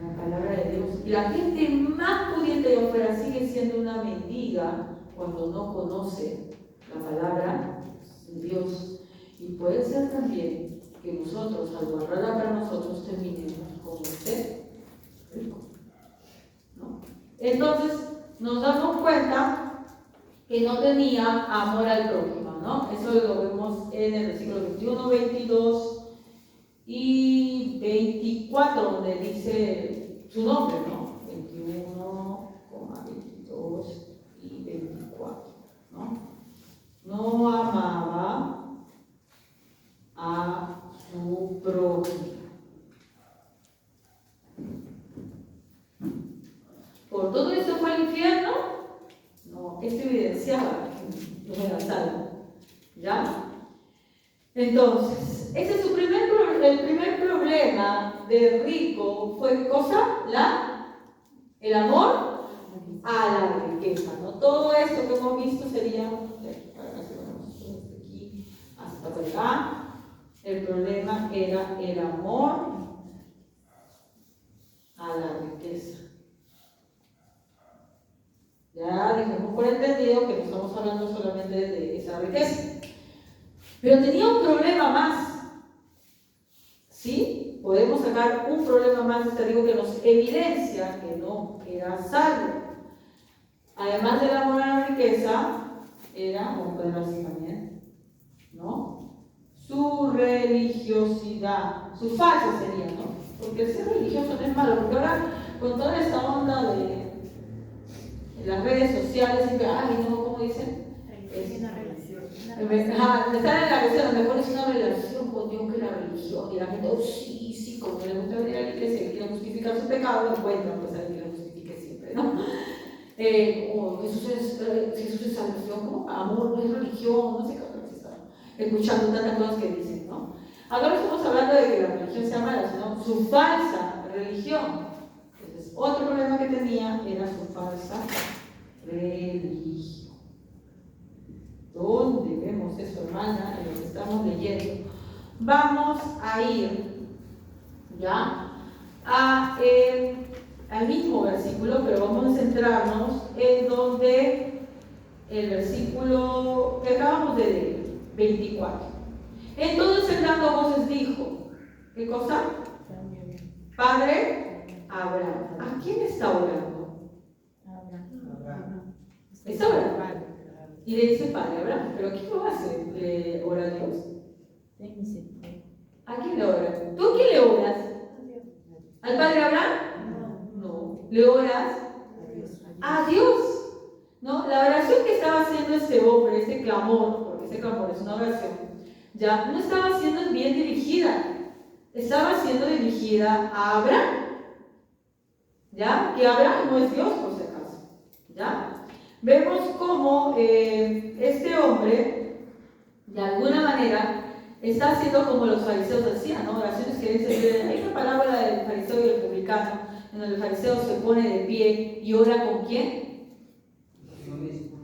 La palabra de Dios. Y la gente más pudiente de afuera sigue siendo una mendiga cuando no conoce la palabra de Dios. Y puede ser también que nosotros, al guardarla para nosotros, terminemos como usted rico, ¿no? Entonces nos damos cuenta que no tenía amor al prójimo, ¿no? Eso lo vemos en el versículo 21, 22 y 24, donde dice su nombre, ¿no? 21, 22 y 24, ¿no? No amaba a su prójimo. ¿Por todo eso fue al infierno? No, esto evidenciaba que no era salvo, ¿ya? Entonces, ese es el primer problema de rico fue el amor a la riqueza, ¿no? Todo esto que hemos visto sería, aquí hasta acá, el problema era el amor a la riqueza. Ya dejemos por entendido que no estamos hablando solamente de esa riqueza. Pero tenía un problema más. ¿Sí? Podemos sacar un problema más de este rico que nos evidencia que no era salvo. Además del amor a la riqueza, era, vamos a ponerlo así también, ¿no? Su religiosidad, su falsa sería, ¿no? Porque el ser religioso no es malo, porque ahora con toda esta onda de las redes sociales, siempre, ay, no, ¿cómo dicen? Me sale en la religión, a lo mejor es una relación con Dios que la religión, y la gente, oh, sí, como le gusta venir a la iglesia y quiere justificar su pecado, lo encuentran, pues alguien que lo justifique siempre, ¿no? Jesús es salvación, como amor, no es religión, no sé qué otra cosa, escuchando tantas cosas que dicen, ¿no? Ahora no estamos hablando de que la religión sea mala, sino su falsa religión. Entonces, otro problema que tenía era su falsa religión. ¿Dónde vemos eso, hermana? En lo que estamos leyendo. Vamos a ir ya al mismo versículo, pero vamos a centrarnos en donde el versículo que acabamos de leer, 24. Entonces el dando voces dijo, ¿qué cosa? Padre Abraham. ¿A quién está orando? Abraham. Está orando. Y le dice Padre Abraham, pero ¿quién lo hace? ¿Le ora a Dios? ¿A quién le ora? ¿Tú a quién le oras? ¿Al Padre Abraham? No. ¿Le oras? A Dios. ¿No? La oración que estaba haciendo este hombre, ese clamor, porque ese clamor es una oración, ya no estaba siendo bien dirigida, estaba siendo dirigida a Abraham. ¿Ya? Que Abraham no es Dios, por si acaso. ¿Ya? Vemos cómo este hombre, de alguna manera, está haciendo como los fariseos hacían, ¿no? Oraciones que dicen, hay una parábola del fariseo y el publicano, en donde el fariseo se pone de pie y ora ¿con quién?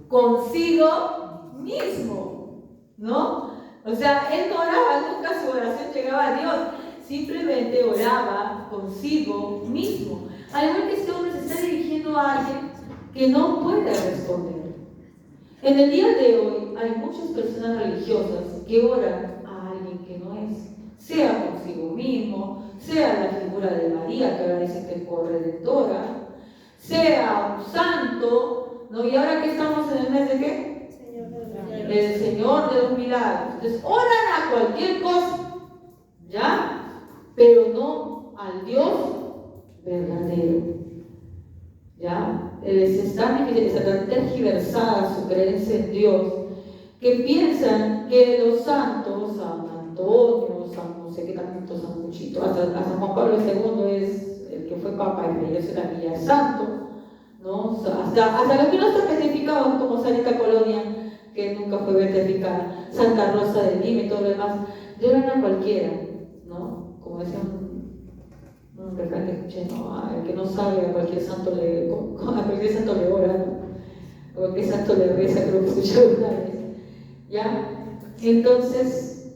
Consigo mismo, ¿no? O sea, él no oraba, nunca su oración llegaba a Dios, simplemente oraba consigo mismo. Al igual que este hombre se está dirigiendo a alguien que no puede responder. En el día de hoy hay muchas personas religiosas que oran a alguien que no es, sea consigo mismo, sea la figura de María, que ahora dicen que es corredentora, sea un santo, ¿no? Y ahora que estamos en el mes de ¿qué? El Señor de los milagros. Entonces oran a cualquier cosa, ¿ya? Pero no al Dios verdadero. ¿Ya? Está tergiversada su creencia en Dios, que piensan que los santos, San Antonio, San no sé qué tanto, San Muchito, hasta San Juan Pablo II es el que fue papa y creyó la Villa es santo, ¿no? Hasta los que no están beatificados, como Santa Colonia, que nunca fue beatificada, Santa Rosa de Lima y todo lo demás, lloran a cualquiera, ¿no? Como decía un refrán que escuché, ¿no? El que no sabe a cualquier santo le ora, ¿no? A cualquier santo le reza, creo que escuché alguna vez, ¿ya? Entonces,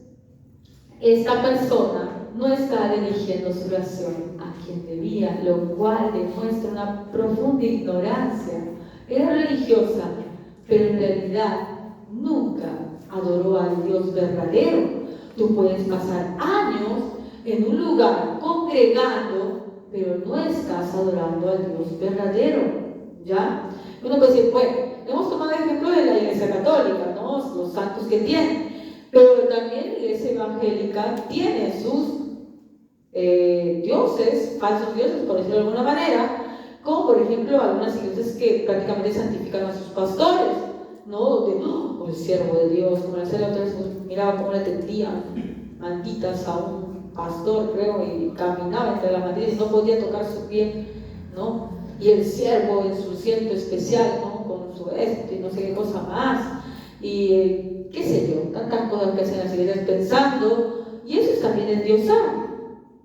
esta persona no está dirigiendo su oración a quien debía, lo cual demuestra una profunda ignorancia. Era religiosa, pero en realidad nunca adoró al Dios verdadero. Tú puedes pasar años en un lugar congregando, pero no estás adorando al Dios verdadero, ¿ya? Uno puede decir, bueno, hemos tomado el ejemplo de la Iglesia Católica, ¿no? Los santos que tienen, pero también la Iglesia Evangélica tiene sus dioses, falsos dioses, por decirlo de alguna manera, como por ejemplo algunas iglesias que prácticamente santifican a sus pastores, ¿no? Donde, el siervo de Dios, como la otra vez miraba cómo le tendían mantitas a un pastor, creo, y caminaba entre las mantillas y no podía tocar su pie, ¿no? Y el siervo en su ciento especial, ¿no? Con su y no sé qué cosa más, y qué sé yo, tantas cosas que hacen las iglesias pensando, y eso es también endiosar,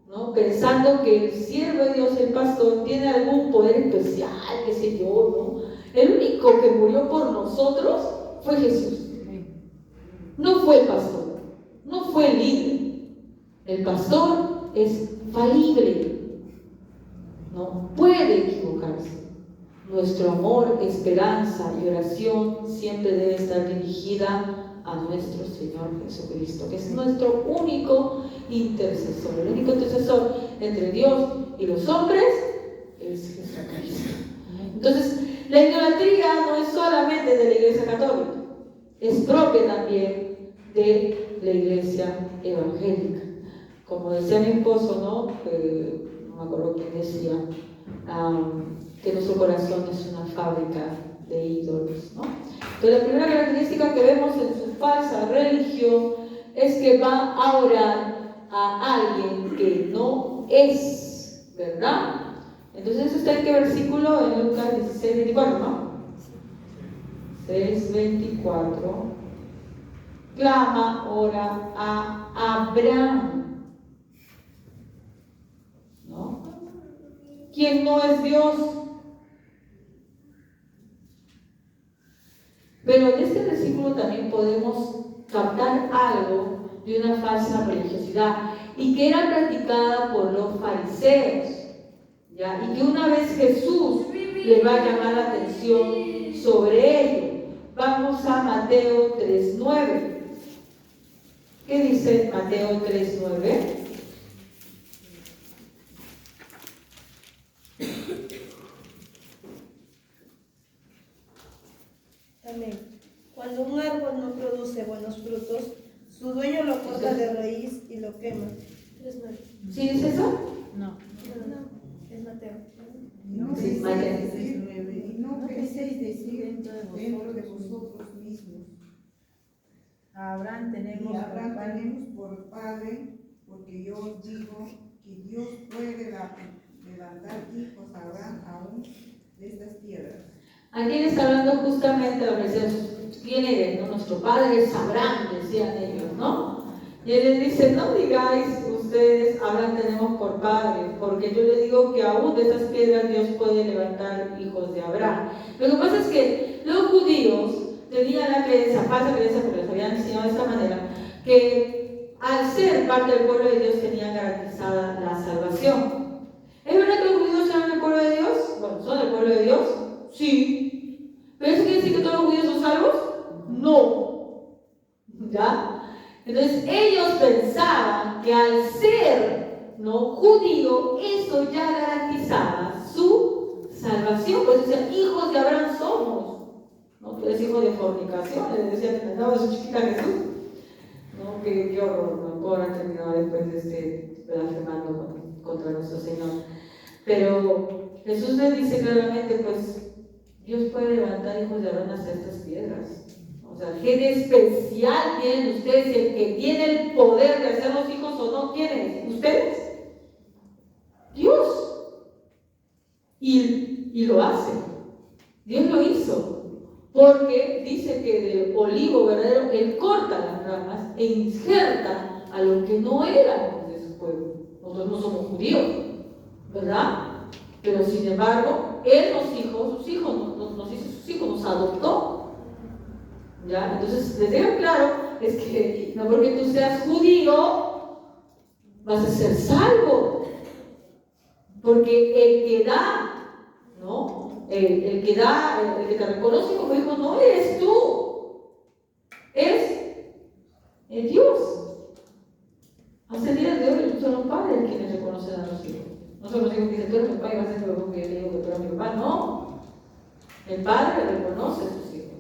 ¿no? Pensando que el siervo de Dios, el pastor, tiene algún poder especial, qué sé yo, ¿no? El único que murió por nosotros fue Jesús. No fue el pastor, no fue el líder. El pastor es falible, no puede equivocarse. Nuestro amor, esperanza y oración siempre debe estar dirigida a nuestro Señor Jesucristo, que es nuestro único intercesor. El único intercesor entre Dios y los hombres es Jesucristo. Entonces, la idolatría no es solamente de la Iglesia Católica, es propia también de la Iglesia evangélica. Como decía mi esposo, ¿no? No me acuerdo quién decía, que nuestro corazón es una fábrica de ídolos, ¿no? Entonces, la primera característica que vemos en su falsa religión es que va a orar a alguien que no es, ¿verdad? Entonces, eso está en qué versículo, en Lucas 16:24, ¿no? 6:24. Clama, ora a Abraham, ¿no? Quien no es Dios. Pero en este versículo también podemos captar algo de una falsa religiosidad y que era practicada por los fariseos, ¿ya? Y que una vez Jesús le va a llamar la atención sobre ello. Vamos a Mateo 3:9. ¿Qué dice Mateo 3:9? Amén. Cuando un árbol no produce buenos frutos, su dueño lo corta de raíz y lo quema. ¿Sí dice eso? No, es Mateo. No Sí, penséis Mateo. decir, y no penséis decir dentro de vosotros mismos. A Abraham Y tenemos Abraham por padre. tenemos por padre, porque yo os digo que Dios puede levantar hijos a Abraham aún de estas piedras. Aquí le está hablando justamente a los fariseos. ¿Quién eres? ¿No? Nuestro padre es Abraham, decían ellos, ¿no? Y él les dice, no digáis ustedes, Abraham tenemos por padre, porque yo les digo que aún de estas piedras Dios puede levantar hijos de Abraham. Lo que pasa es que los judíos tenían la creencia, falsa creencia, porque les habían enseñado de esta manera, que al ser parte del pueblo de Dios tenían garantizada la salvación. ¿Es verdad que los judíos eran el pueblo de Dios? Bueno, ¿son el pueblo de Dios? Sí. ¿Pero eso quiere decir que todos los judíos son salvos? No. ¿Ya? Entonces ellos pensaban que al ser no judío, eso ya garantizaba su salvación. Por eso decían, hijos de Abraham somos. ¿No? Tú eres hijo de fornicación, les decían que andaba su chiquita Jesús. ¿No? Qué horror, ¿no? Cómo han terminado después de blasfemando contra nuestro Señor. Pero Jesús les dice claramente, pues, Dios puede levantar hijos de Abraham hasta estas piedras. O sea, ¿qué de especial tienen ustedes? El que tiene el poder de hacerlos hijos o no, ¿quién es? ¿Ustedes? Dios. Y lo hace. Dios lo hizo. Porque dice que del olivo verdadero Él corta las ramas e injerta a lo que no éramos de su pueblo. Nosotros no somos judíos, ¿verdad? Pero sin embargo, Él nos hizo sus hijos, nos hizo sus hijos, nos adoptó. ¿Ya? Entonces, les digo claro, es que no porque tú seas judío vas a ser salvo. Porque el que da, ¿no? El que te reconoce como hijo no eres tú, es el Dios. Hace días de hoy son los padres quienes reconocen a los hijos. No son los hijos que dicen, tú eres mi papá y vas a hacer lo que yo le digo que tú eres mi papá. No. El padre reconoce a sus hijos.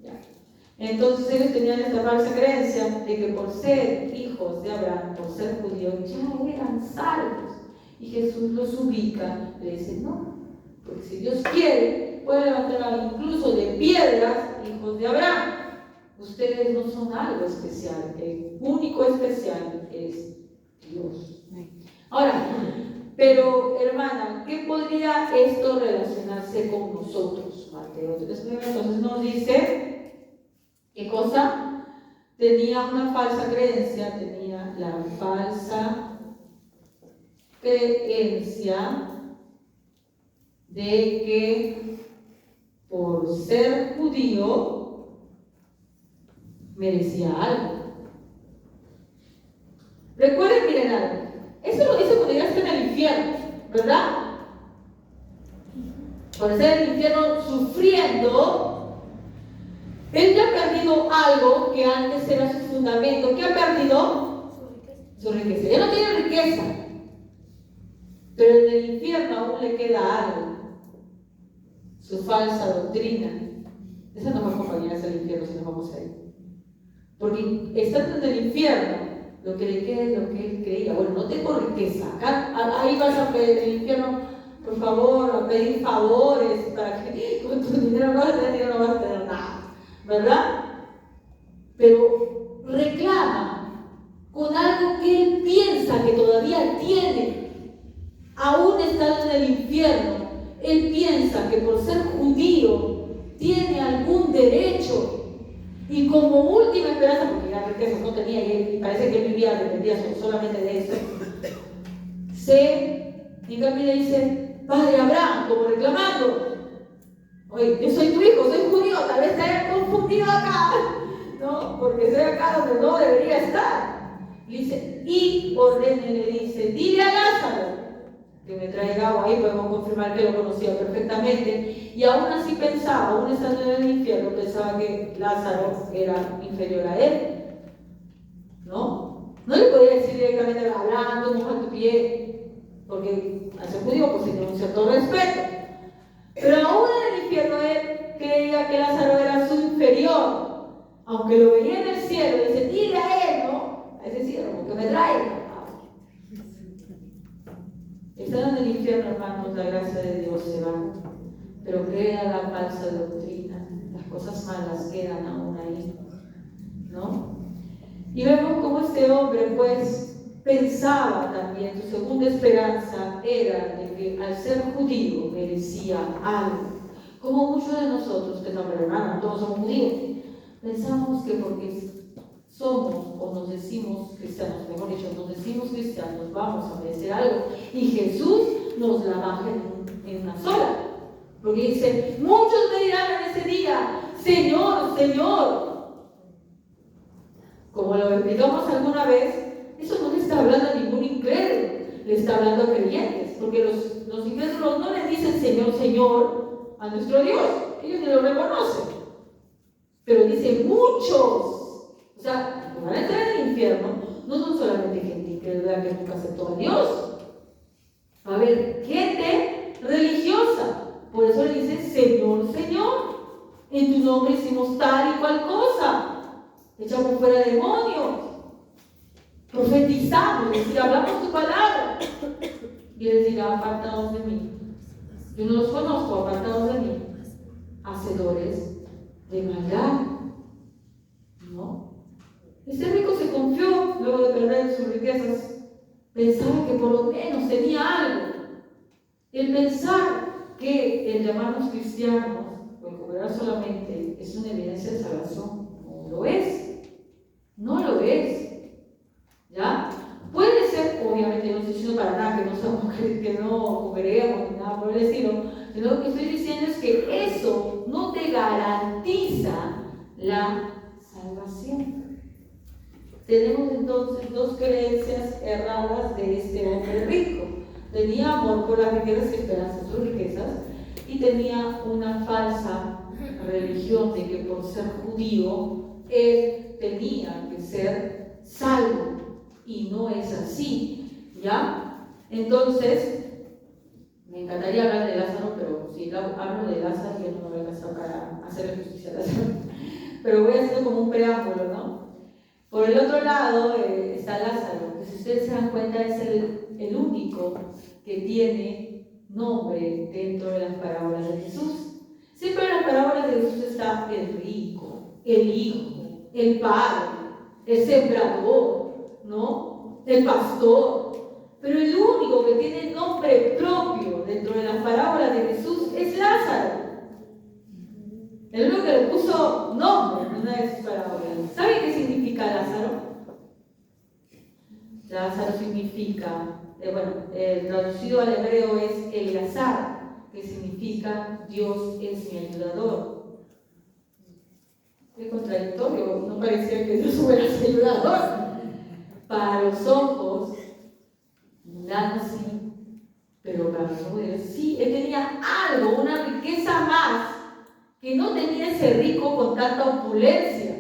¿Ya? Entonces ellos tenían esta falsa creencia de que por ser hijos de Abraham, por ser judíos, ya eran salvos. Y Jesús los ubica, le dice, no, porque si Dios quiere, puede levantar incluso de piedras hijos de Abraham. Ustedes no son algo especial, el único especial es Dios. Ahora, pero hermana, ¿qué podría esto relacionarse con nosotros? Mateo 3:9, entonces nos dice, ¿qué cosa? tenía una falsa creencia, tenía la falsa creencia de que por ser judío merecía algo. Recuerden, miren algo, eso lo dice cuando ya está en el infierno, ¿verdad? Por estar en el infierno sufriendo, él ya ha perdido algo que antes era su fundamento. ¿Qué ha perdido? Su riqueza. Ya no tiene riqueza, pero en el infierno aún le queda algo, su falsa doctrina. Esa no va a acompañar al infierno si nos vamos a ir, porque estando en el infierno lo que le queda es lo que él creía. Bueno, no tengo riqueza. Ahí vas a pedir en el infierno, por favor, a pedir favores para que con tu dinero no vas a tener dinero, no vas a tener nada, ¿verdad? Pero reclama con algo que él piensa que todavía tiene, aún estando en el infierno. Él piensa que por ser judío tiene algún derecho. Y como última esperanza, porque ya riquezas no tenía y parece que él vivía, dependía solamente de eso, en cambio le dice, Padre Abraham, como reclamando, oye, yo soy tu hijo, soy judío, tal vez te haya confundido acá, ¿no? Porque estoy acá donde no debería estar. Y dice, y ordena, le dice, dile a Lázaro que me traiga agua. Ahí podemos confirmar que lo conocía perfectamente, y aún así pensaba, aún estando en el infierno, pensaba que Lázaro era inferior a él, ¿no? No le podía decir directamente, hablando, moja tu pie, porque al ser judío pues tenía un cierto respeto, pero aún en el infierno él creía que Lázaro era su inferior, aunque lo veía en el cielo. Dice, dile a él, ¿no? A ese siervo que me traiga. Estando en el infierno, hermanos, la gracia de Dios se va, pero queda la falsa doctrina, las cosas malas quedan aún ahí, ¿no? Y vemos cómo este hombre, pues, pensaba también, su segunda esperanza era de que al ser judío merecía algo. Como muchos de nosotros, que no, pero hermano, todos somos judíos, pensamos que porque somos o nos decimos cristianos, mejor dicho, nos decimos cristianos, vamos a merecer algo, y Jesús nos la baja en una sola, porque dice, muchos me dirán en ese día, Señor, Señor. Como lo explicamos alguna vez, eso no le está hablando a ningún incrédulo, le está hablando a creyentes, porque los incrédulos no le dicen Señor, Señor a nuestro Dios, ellos ni lo reconocen, pero dice muchos. O sea, los que van a entrar en el infierno no son solamente gente incrédula que nunca aceptó a Dios. Va a haber gente religiosa. Por eso le dice, Señor, Señor, en tu nombre hicimos tal y cual cosa. Echamos fuera demonios. Profetizamos, es decir, hablamos tu palabra. Y él les dirá, apartados de mí. Yo no los conozco, apartados de mí. Hacedores de maldad. ¿No? Este rico se confió luego de perder sus riquezas. Pensaba que por lo menos tenía algo. El pensar que el llamarnos cristianos o el cobrar solamente es una evidencia de salvación, no lo es. No lo es. ¿Ya? Puede ser, obviamente no estoy diciendo para nada que no cobremos ni nada por el estilo, sino lo que estoy diciendo es que eso no te garantiza la salvación. Tenemos entonces dos creencias erradas de este hombre rico. Tenía amor por las riquezas y esperanza en sus riquezas, y tenía una falsa religión de que por ser judío él tenía que ser salvo, y no es así, ¿ya? Entonces, me encantaría hablar de Lázaro, pero si hablo de Lázaro yo no me voy a alcanzar para hacerle justicia a Lázaro, pero voy a hacer como un preámbulo, ¿no? Por el otro lado está Lázaro, que si ustedes se dan cuenta es el único que tiene nombre dentro de las parábolas de Jesús. Siempre en las parábolas de Jesús está el rico, el hijo, el padre, el sembrador, ¿no? El pastor. Pero el único que tiene nombre propio dentro de las parábolas de Jesús es Lázaro. El único que le puso puso nombre en una de sus parábolas. ¿Saben qué significa Lázaro? Lázaro significa, traducido al hebreo es Eleazar, que significa Dios es mi ayudador. Qué contradictorio, no parecía que Dios fuera su ayudador. Para los ojos, nada así, pero para los ojos de Dios sí, él tenía algo, una riqueza más, que no tenía ese rico con tanta opulencia.